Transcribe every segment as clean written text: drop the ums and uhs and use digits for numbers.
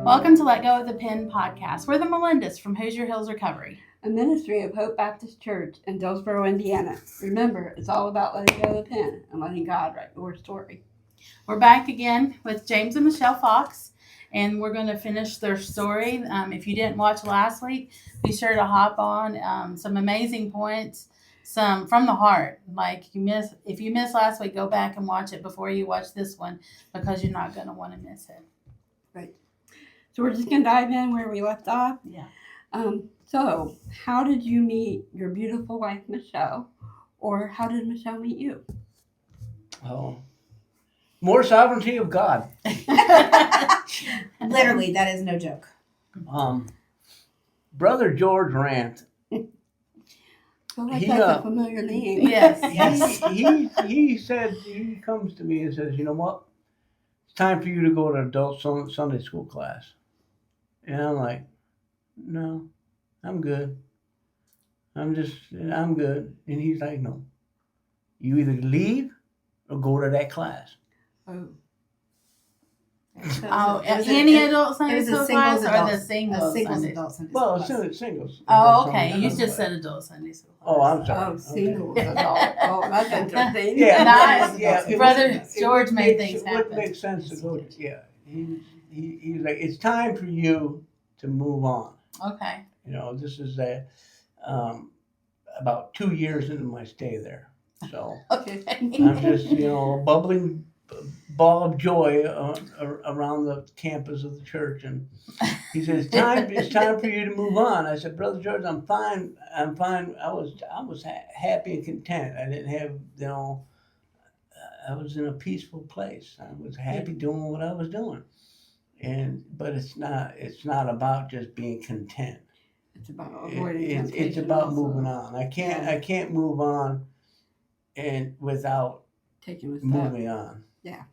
Welcome to Let Go of the Pen podcast. We're the Melindas from Hoosier Hills Recovery, a ministry of Hope Baptist Church in Dillsboro, Indiana. Remember, it's all about letting go of the pen and letting God write your story. We're back again with James and Michelle Fox, and we're going to finish their story. If you didn't watch last week, be sure to hop on. Some amazing points, some from the heart. Like if you missed last week, go back and watch it before you watch this one, because you're not going to want to miss it. Right. So we're just going to dive in where we left off. Yeah. So how did you meet your beautiful wife, Michelle? Or how did Michelle meet you? Oh, more sovereignty of God. Literally, that is no joke. Brother George Rant. Feel like that's a familiar name. Yes. He said, he comes to me and says, you know what? It's time for you to go to adult Sunday school class. And I'm like, no, I'm good. I'm good. And he's like, no, you either leave or go to that class. Any adult Sunday school class or the singles singles adult Sunday school Well, class? singles. Oh, okay. You just said adult Sunday school class. Oh, I'm sorry. Oh, singles adult. Oh, that's interesting. Yeah, Nice. yeah. Brother George made things It happen. wouldn't make sense to go. Yeah, he's like, it's time for you to move on. Okay. You know, this is about 2 years into my stay there, so Okay. I'm just a bubbling ball of joy around the campus of the church, and he says, it's time for you to move on. I said, Brother George, I'm fine. I was happy and content. I didn't have I was in a peaceful place. I was happy doing what I was doing, but it's not about just being content. It's about avoiding it's about moving on. I can't move on and without taking a step. moving on. Yeah.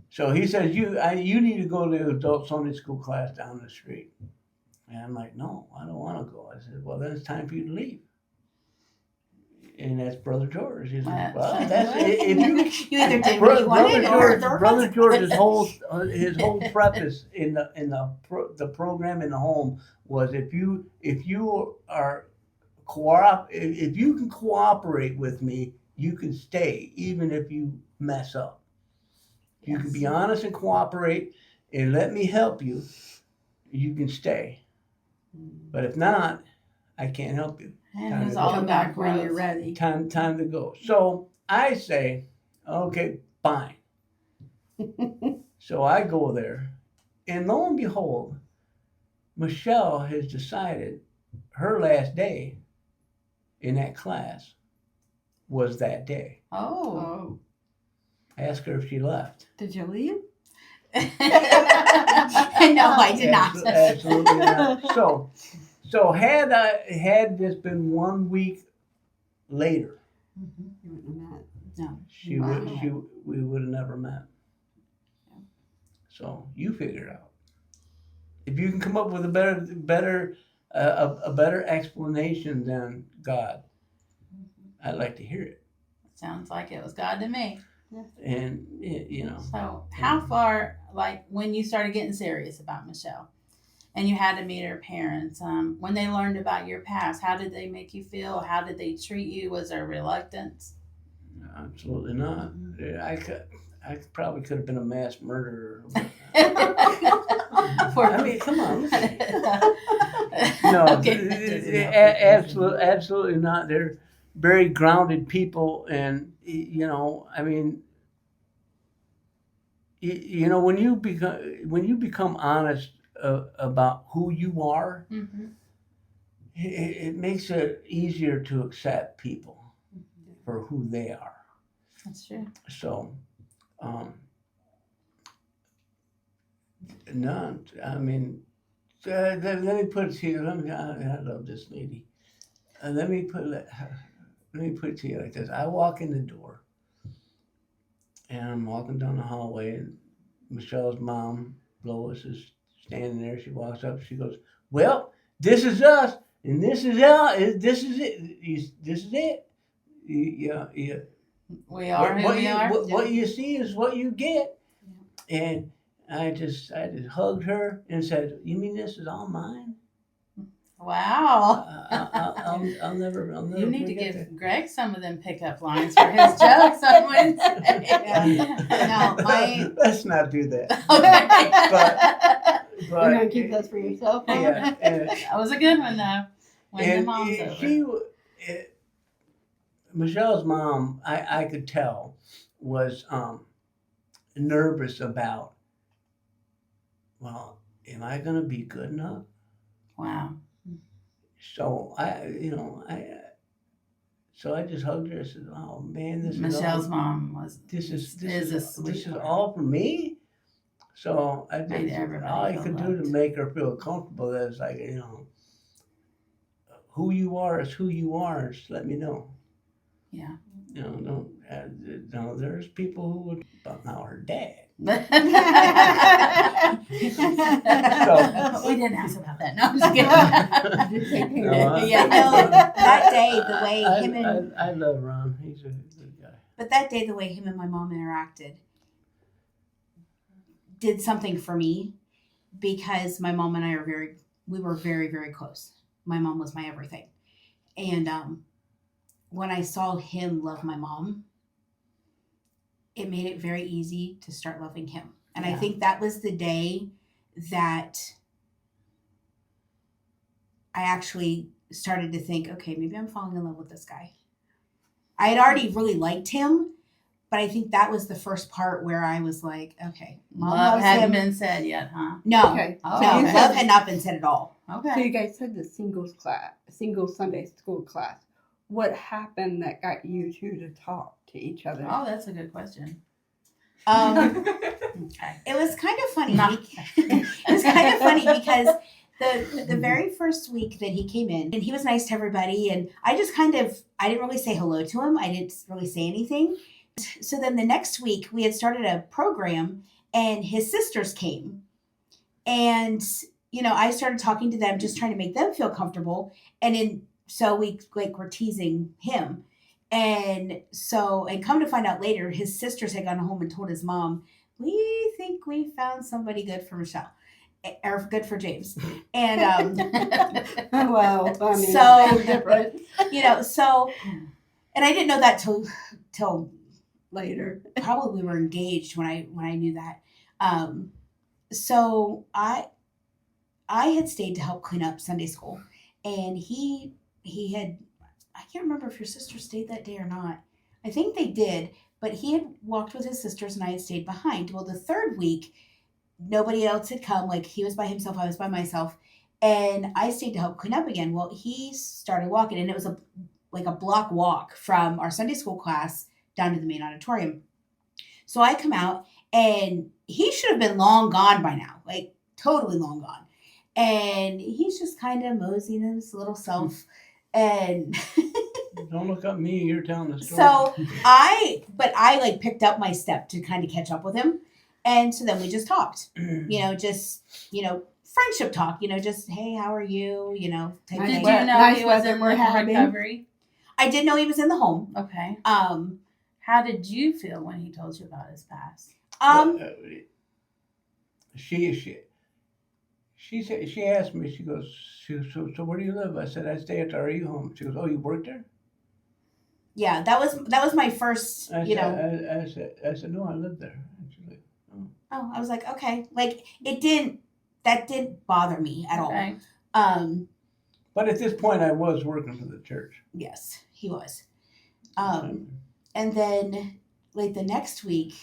So he says, you need to go to adult Sunday school class down the street. And I'm like, no, I don't want to go. I said, well, then it's time for you to leave. And that's Brother George. He said, well, that's if you either did what you wanted or Brother George's whole preface in the program in the home was if you can cooperate with me, you can stay even if you mess up. You can be honest and cooperate and let me help you. You can stay, but if not, I can't help you. And it's all about when you're ready. Time to go. So I say, okay, fine. So I go there, and lo and behold, Michelle has decided her last day in that class was that day. Oh. I asked her if she left. Did you leave? No, I did not. Absolutely not. So had this been 1 week later, You wouldn't have met. No. we would have never met. So you figure it out. If you can come up with a better explanation than God, I'd like to hear it. Sounds like it was God to me. And So how far, like when you started getting serious about Michelle and you had to meet her parents, when they learned about your past, how did they make you feel? How did they treat you? Was there reluctance? absolutely not. I probably could have been a mass murderer. I mean, come on. No, Okay. absolutely not. They're very grounded people, and I mean, when you become honest about who you are, Mm-hmm. it makes it easier to accept people for who they are. That's true. So, none. I mean, let me put it to you. I love this lady. Let me put it to you like this. I walk in the door, and I'm walking down the hallway, and Michelle's mom, Lois, is standing there. She walks up. She goes, "Well, this is us, and this is it. This is it. Yeah. We are who we are. What you see is what you get." And I just hugged her and said, "You mean this is all mine?" Wow. I'll never You need to forget give that. Greg some of them pickup lines for his jokes on Wednesday. Yeah. No, my Let's not do that. Okay. You're But gonna keep those for yourself? Mom? yeah, That was a good one though. When the mom's over. Michelle's mom, I could tell, was nervous about. Well, am I gonna be good enough? Wow. So so I just hugged her. I said, "Oh man, Michelle's mom was this is a is sweetheart. all for me." So I Made did everybody all I feel could do to loved. make her feel comfortable. That it's like, who you are is who you are. Just let me know. Yeah. There's people who would, but now her dad. We didn't ask about that. No, I'm just kidding. Yeah, no, that day, the way him and I love Ron. He's a good guy. but that day, the way him and my mom interacted did something for me because my mom and I we were very, very close. My mom was my everything. And when I saw him love my mom, it made it very easy to start loving him. And I Yeah. think that was the day that I actually started to think, okay, maybe I'm falling in love with this guy. I had already really liked him, but I think that was the first part where I was like, okay, mom Love loves hadn't him. been said yet, huh? No, Okay. Oh, no, okay. love had not been said at all. So Okay. you guys said the single Sunday school class. What happened that got you two to talk to each other? Oh, that's a good question. It Okay. was kind of funny. Nah. It was kind of funny because the very first week that he came in, and he was nice to everybody, and I didn't really say hello to him. I didn't really say anything. So then the next week we had started a program, and his sisters came, and I started talking to them, just trying to make them feel comfortable, so we were teasing him. And come to find out later, his sisters had gone home and told his mom, "We think we found somebody good for Michelle, or good for James." And Well, I mean, So- same difference and I didn't know that till later. probably we were engaged when I knew that. So I had stayed to help clean up Sunday school, and he had. I can't remember if your sister stayed that day or not. I think they did, but he had walked with his sisters and I had stayed behind. Well, the third week, nobody else had come. Like, he was by himself, I was by myself, and I stayed to help clean up again. Well, he started walking, and it was a block walk from our Sunday school class down to the main auditorium. So I come out, and he should have been long gone by now, like totally long gone. And he's just kind of moseying his little self. And Don't look at me. You're telling the story. so I picked up my step to kind of catch up with him. And so then we just talked, friendship talk, just, hey, how are you? Type Did thing. you know Nice he was weather in we're having. recovery? I did know he was in the home. Okay. Um, How did you feel when he told you about his past? She said, she asked me, she goes, so where do you live? I said, I stay at the RU home. She goes, oh, you work there? yeah, that was my first, I said, no, I live there. And she's like, oh, I was like, okay, like that didn't bother me at Okay. all. but at this point I was working for the church. Yes, he was. And then like the next week,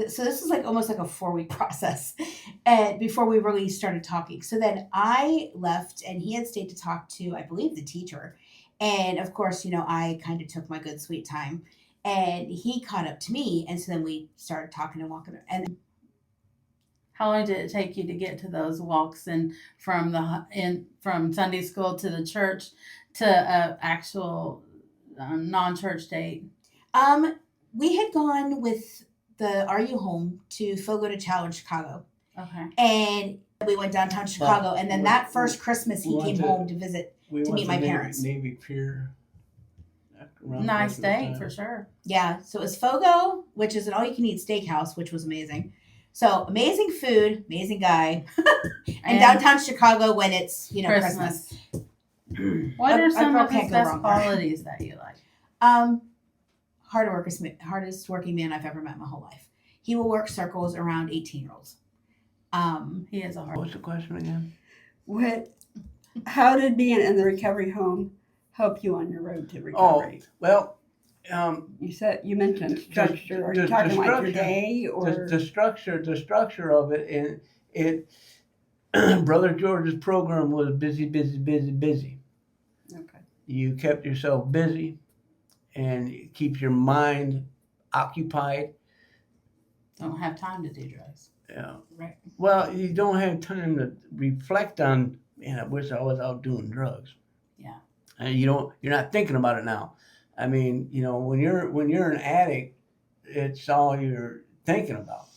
so this was like almost like a 4-week process, and before we really started talking. So then I left, and he had stayed to talk to, I believe, the teacher. And of course, I kind of took my good sweet time, and he caught up to me, and so then we started talking and walking. And How long did it take you to get to those walks and from Sunday school to the church to actual non-church date? we had gone with the RU home to Fogo de Chao in Chicago, Okay. and we went downtown Chicago. And then that first Christmas, he we went came to- home to visit. We to went meet my Navy, parents. Navy Pier. around Nice Christmas date time. for sure. Yeah, so it was Fogo, which is an all-you-can-eat steakhouse, which was amazing. So amazing food, amazing guy, and And downtown Chicago when it's Christmas. What That- are that some girl of his can't go best wrong there. qualities that you like? Hardest working man I've ever met in my whole life. He will work circles around 18-year-olds. He is a hard. What's the question again? How did being in the recovery home help you on your road to Oh, recovery? well, You mentioned structure. Are the you talking like your structure- day or the structure of it, and it. Brother George's program was busy. okay? You kept yourself busy, and it keeps your mind occupied. Don't have time to do drugs. Yeah. Right. Well, you don't have time to reflect on. Man, I wish I was out doing drugs. Yeah. And you're not thinking about it now. I mean, when you're an addict, it's all you're thinking about.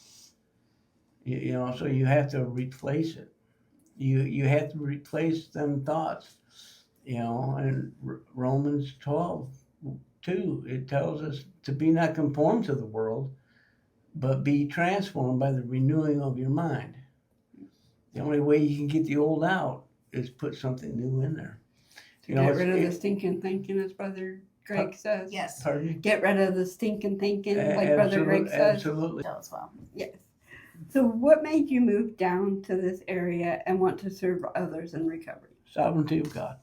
So you have to replace it. You have to replace them thoughts. And Romans 12:2, it tells us to be not conformed to the world, but be transformed by the renewing of your mind. The only way you can get the old out is put something new in there. Get rid of the stinking thinking, as Brother Greg says. Yes. Pardon me? Get rid of the stinking thinking, like Brother Greg says. Absolutely. As well. Yes. So, what made you move down to this area and want to serve others in recovery? Sovereignty of God.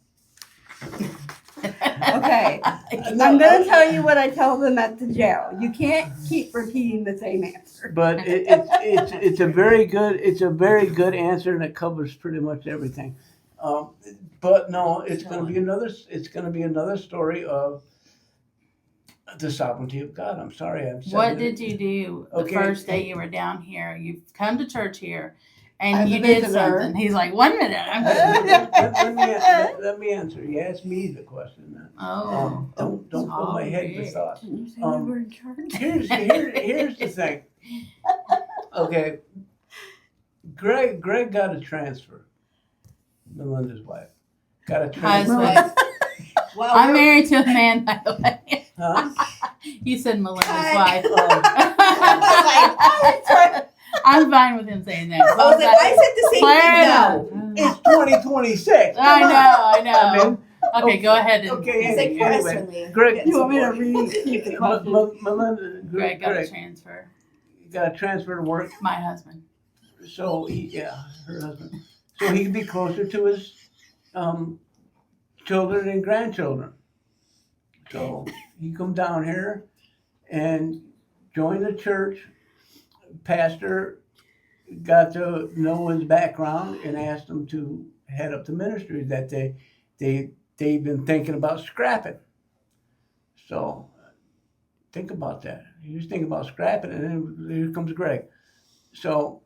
Okay. I'm going to tell you what I tell them at the jail. You can't keep repeating the same answer. But it's a very good answer, and it covers pretty much everything. But no, it's going to be another story of the sovereignty of God. I'm sorry, I've said What it. did you do the Okay. first day you were down here? You've come to church here, and As a you did visitor. something. He's like, 1 minute. I'm Let me answer. You asked me the question then. Oh. Don't fill my head with thoughts. Didn't you say Um, you were in charge? Here's the thing. Okay, Greg got a transfer. Melinda's wife got a transfer. Husband. Well, I'm we're- married to a man, by the way. Huh? You said Melinda's Hi. wife. I I'm fine with him saying that. was like, I said the same Clear thing. it up. It's 2026. I know. I mean, Okay, go ahead. And okay, He's like, anyway, personally. Greg, You want me to repeat the question? Melinda, Greg got a Greg transfer. got a transfer to work. My husband. So her husband. So he could be closer to his children and grandchildren. So he come down here and joined the church. Pastor got to know his background and asked him to head up the ministry that they've been thinking about scrapping. So think about that. He was thinking about scrapping, and then here comes Greg. So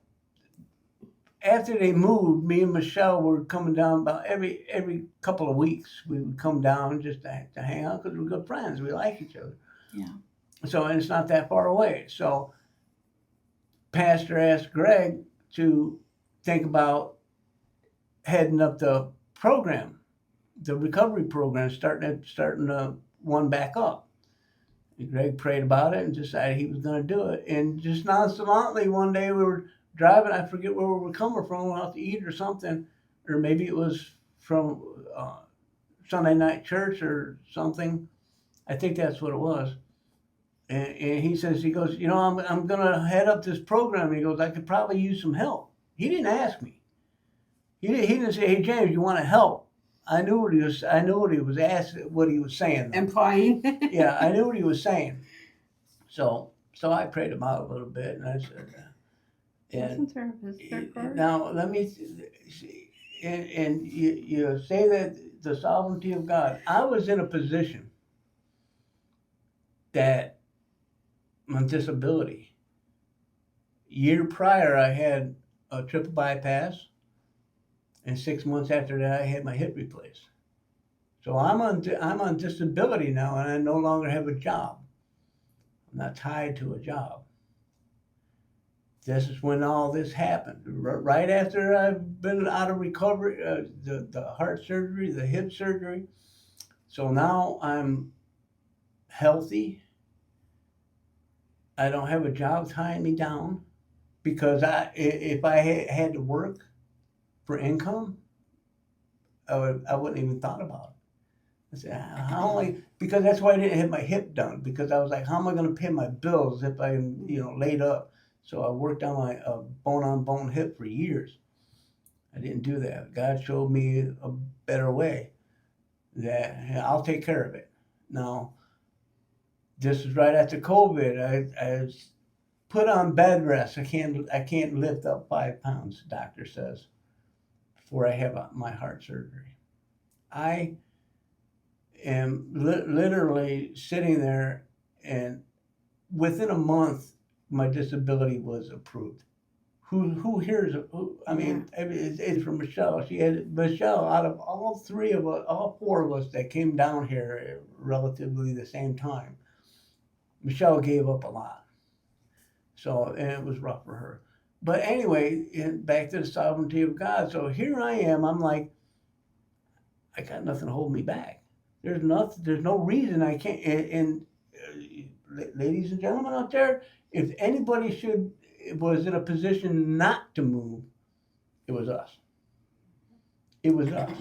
after they moved, me and Michelle were coming down about every couple of weeks. We would come down just to hang out because we're good friends. We like each other. Yeah. So, and it's not that far away. So Pastor asked Greg to think about heading up the program, the recovery program, starting one back up. And Greg prayed about it and decided he was going to do it. And just nonchalantly, one day we were driving, I forget where we were coming from, went out to eat or something, or maybe it was from Sunday night church or something. I think that's what it was. And he goes, I'm going to head up this program. He goes, I could probably use some help. He didn't ask me. He didn't say, hey, James, you want to help? I knew what he was asking, what he was saying. Implying. Yeah, I knew what he was saying. So I prayed him out a little bit, and I said, Isn't there a visitor card? now let me see, and you say that the sovereignty of God. I was in a position that my disability. Year prior, I had a triple bypass, and 6 months after that, I had my hip replaced. So I'm on disability now, and I no longer have a job. I'm not tied to a job. This is when all this happened. Right after I've been out of recovery, the heart surgery, the hip surgery. So now I'm healthy. I don't have a job tying me down. because if I had to work for income, I wouldn't even thought about it. I said, how am I? Because that's why I didn't have my hip done, because I was like, how am I going to pay my bills if I'm laid up? So I worked on my bone-on-bone hip for years. I didn't do that. God showed me a better way that I'll take care of it. Now, this is right after COVID. I was put on bed rest. I can't lift up 5 pounds, the doctor says, before I have my heart surgery. I am literally sitting there, and within a month, my disability was approved. Who hears it? I mean, it's from Michelle. Michelle, out of all 4 of us that came down here relatively the same time, Michelle gave up a lot. So, and it was rough for her. But anyway, back to the sovereignty of God. So here I am. I'm like, I got nothing to hold me back. There's no reason I can't. And ladies and gentlemen out there, if anybody was in a position not to move, it was us. It was us.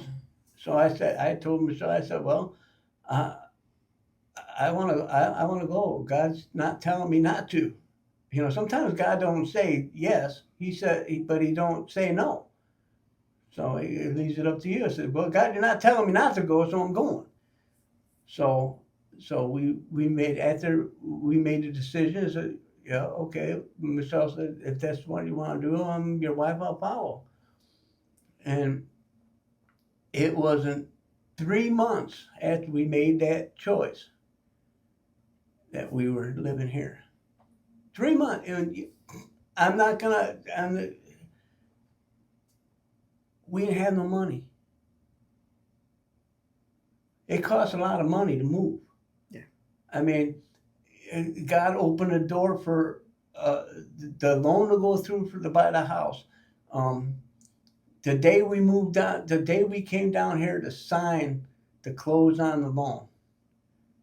So I told Michelle, I said, well, I want to go. God's not telling me not to. Sometimes God don't say yes. But he don't say no. So he leaves it up to you. I said, well, God, you're not telling me not to go, so I'm going. So we made the decision. I said, yeah, okay. Michelle said, if that's what you want to do, I'm your wife, I'll follow. And it wasn't 3 months after we made that choice that we were living here. 3 months. And we didn't have no money. It costs a lot of money to move. Yeah. I mean, God opened the door for the loan to go through to buy the house. The day we came down here to sign to close on the loan,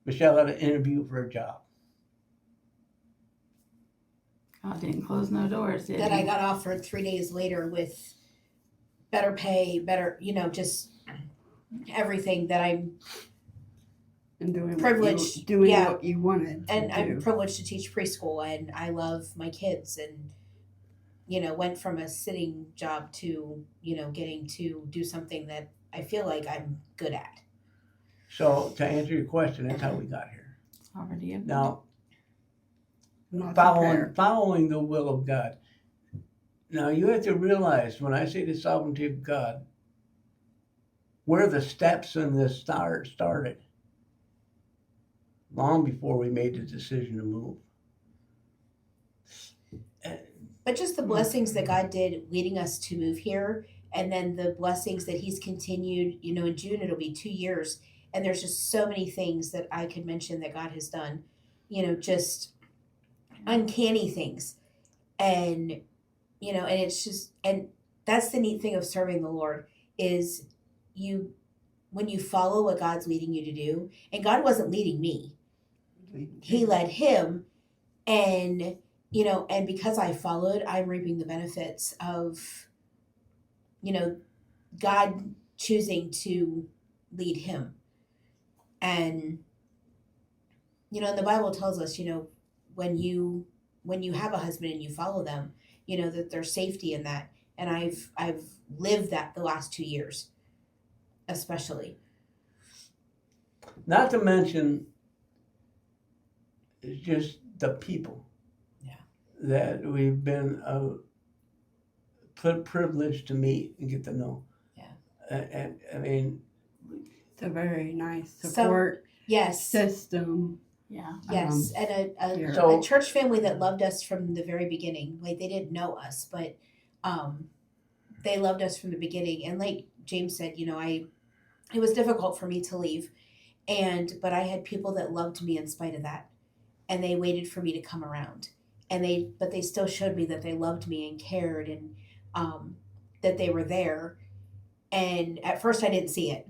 Michelle had an interview for a job. God didn't close no doors, did That he? I got offered 3 days later with better pay, better, just everything that I'm And doing privileged. what you wanted to And do. I'm privileged to teach preschool, and I love my kids, and went from a sitting job to getting to do something that I feel like I'm good at. So to answer your question, that's how we got here. It's already in. Now, Not following the will of God. Now you have to realize, when I say the sovereignty of God, where the steps in this started long before we made the decision to move. But just the blessings that God did leading us to move here, and then the blessings that He's continued. In June it'll be 2 years, and there's just so many things that I could mention that God has done. Just uncanny things, and and it's just, and that's the neat thing of serving the Lord is when you follow what God's leading you to do, and God wasn't leading me. He led him, and and because I followed, I'm reaping the benefits of God choosing to lead him. And and the Bible tells us, when you have a husband and you follow them, that there's safety in that. And I've lived that the last 2 years, especially. Not to mention, it's just the people. Yeah. That we've been privileged to meet and get to know. Yeah. And I mean, It's a very nice support Yes. system. Yeah. Yes, and here. a church family that loved us from the very beginning. Like, they didn't know us, but they loved us from the beginning. And like James said, it was difficult for me to leave, but I had people that loved me in spite of that, and they waited for me to come around, but they still showed me that they loved me and cared, and that they were there. And at first, I didn't see it.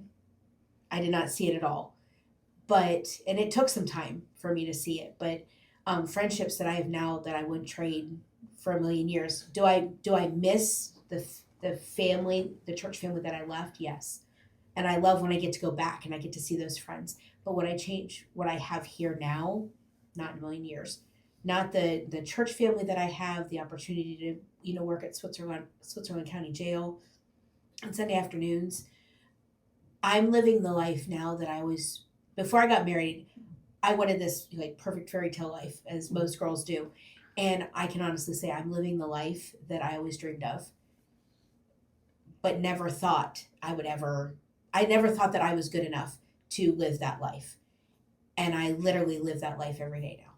I did not see it at all. And it took some time for me to see it, but friendships that I have now that I wouldn't trade for a million years. Do I miss the family, the church family that I left? Yes. And I love when I get to go back and I get to see those friends. But would I change what I have here now? Not in a million years. Not the church family that I have, the opportunity to, work at Switzerland County Jail on Sunday afternoons. I'm living the life now that I was before I got married. I wanted this like perfect fairy tale life, as most girls do. And I can honestly say I'm living the life that I always dreamed of, but never thought I never thought that I was good enough to live that life. And I literally live that life every day now.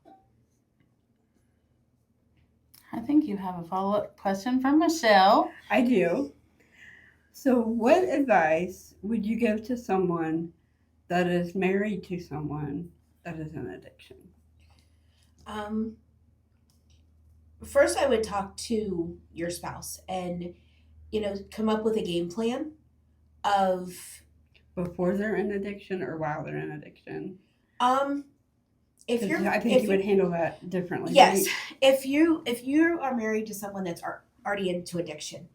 I think you have a follow-up question from Michelle. I do. So, what advice would you give to someone that is married to someone that is in addiction? First, I would talk to your spouse and, come up with a game plan of Before they're in addiction or while they're in addiction? If 'Cause you're, I think you would handle that differently. yes, right? if you are married to someone that's already into addiction,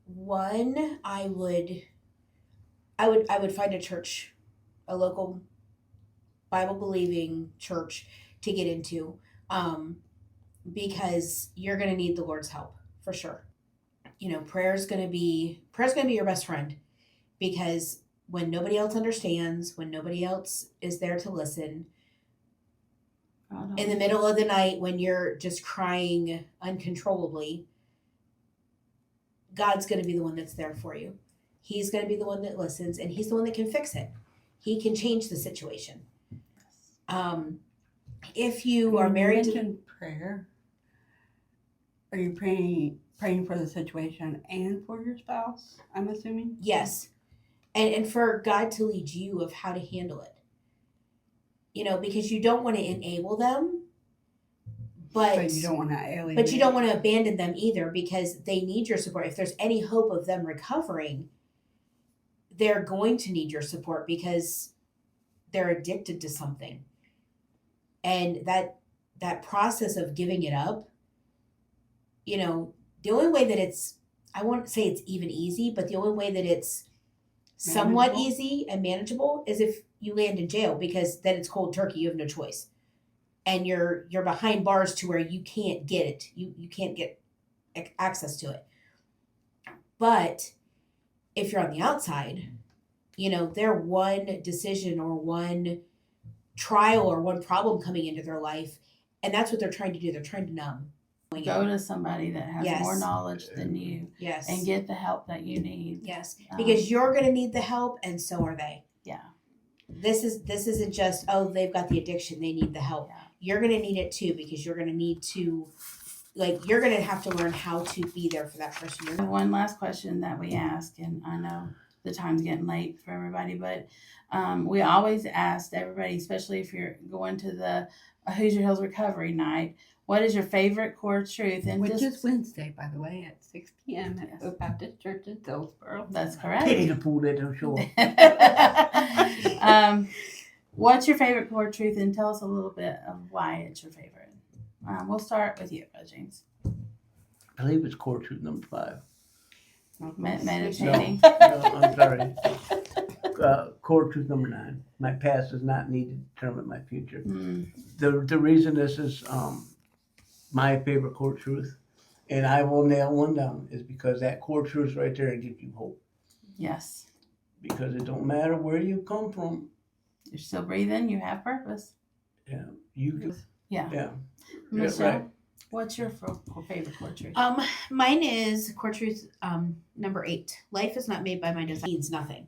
one, I would find a church, a local Bible believing church to get into, because you're gonna need the Lord's help for sure. Prayer's gonna be your best friend, because when nobody else understands, when nobody else is there to listen, in the middle of the night when you're just crying uncontrollably, God's going to be the one that's there for you. He's going to be the one that listens, and he's the one that can fix it. He can change the situation. If you are married to prayer, are you praying for the situation and for your spouse, I'm assuming? yes, and for God to lead you of how to handle it. Because you don't want to enable them, but you don't want to alienate. But you don't want to abandon them either, because they need your support. If there's any hope of them recovering, they're going to need your support because they're addicted to something. And that process of giving it up, the only way that I won't say it's even easy, but the only way that it's somewhat Manageable? easy and manageable is if you land in jail, because then it's cold turkey. You have no choice. And you're behind bars to where you can't get it. You can't get access to it. But if you're on the outside, their one decision or one trial or one problem coming into their life, and that's what they're trying to do. They're trying to numb. Go to somebody that has Yes. more knowledge than you, Yes. and get the help that you need. Yes, because you're going to need the help, and so are they. Yeah. This isn't just, they've got the addiction, they need the help. Yeah. You're going to need it too, because you're going to need to, you're going to have to learn how to be there for that person. One last question that we ask, and I know the time's getting late for everybody, but we always ask everybody, especially if you're going to the Hoosier Hills Recovery Night, what is your favorite core truth? And Which is Wednesday, by the way, at 6 p.m. at Hope Baptist Church in Dillsboro. That's correct. Pity to pull that, I'm sure. What's your favorite core truth, and tell us a little bit of why it's your favorite. We'll start with you, James. I believe it's core truth number 5. Meditating. No, I'm sorry. Core truth number 9. My past does not need to determine my future. The reason this is my favorite core truth, and I will nail one down, is because that core truth right there gives you hope. Yes. Because it don't matter where you come from. You're still breathing. You have purpose. Yeah, you can. Yeah. Yeah. Michelle, Right. what's your favorite core truth? Mine is core truth number 8. Life is not made by my design. It means nothing.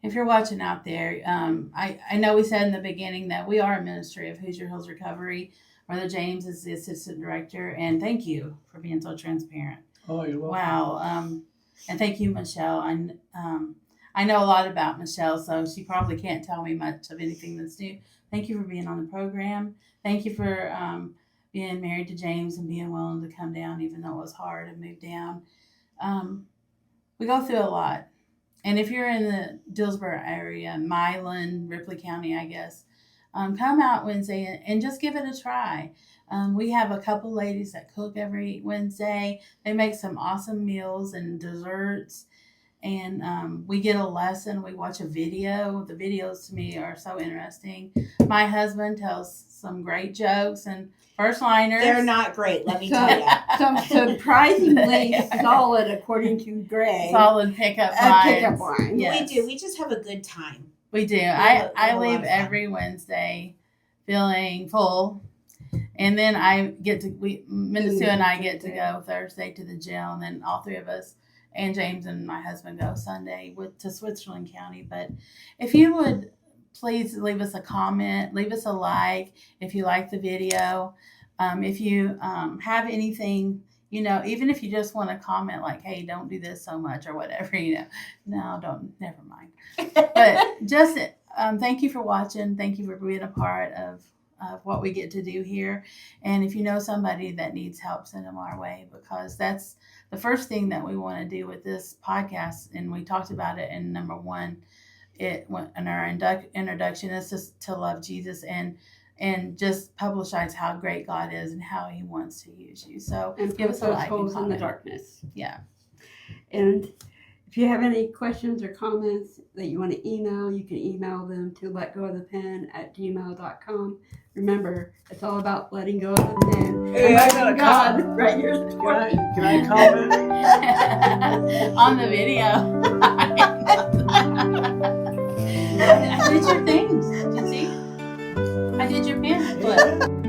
If you're watching out there, I know we said in the beginning that we are a ministry of Hoosier Hills Recovery. Brother James is the assistant director, and thank you for being so transparent. Oh, you're welcome. Wow. And thank you, Michelle. I know a lot about Michelle, so she probably can't tell me much of anything that's new. Thank you for being on the program. Thank you for being married to James and being willing to come down, even though it was hard and move down. We go through a lot. And if you're in the Dillsboro area, Milan, Ripley County, I guess, come out Wednesday and just give it a try. We have a couple ladies that cook every Wednesday. They make some awesome meals and desserts. And we get a lesson. We watch a video. The videos to me are so interesting. My husband tells some great jokes and first liners. They're not great, let me tell you. So surprisingly solid, according to Greg. Solid pickup lines. Pickup line. Yes. We do. We just have a good time. We do. have I a lot leave of fun. every Wednesday feeling full. And then Minnesota and I get to go Thursday to the jail, and then all three of us, and James and my husband, go Sunday to Switzerland County. But if you would please leave us a comment, leave us a like if you like the video. If you have anything, even if you just want to comment like, hey, don't do this so much or whatever, no, don't, never mind. But just thank you for watching. Thank you for being a part of what we get to do here. And if you know somebody that needs help, send them our way, because that's the first thing that we want to do with this podcast. And we talked about it in number 1, in our introduction, is just to love Jesus and just publicize how great God is and how he wants to use you. So And give put us a those like and holes in the comment. darkness. Yeah. And if you have any questions or comments that you want to email, you can email them to letgoofthepen@gmail.com. Remember, it's all about letting go of the pen. Hey, I got a God comment. right here. Can I comment? On the video. I did your things. Did you see? I did your pen flip.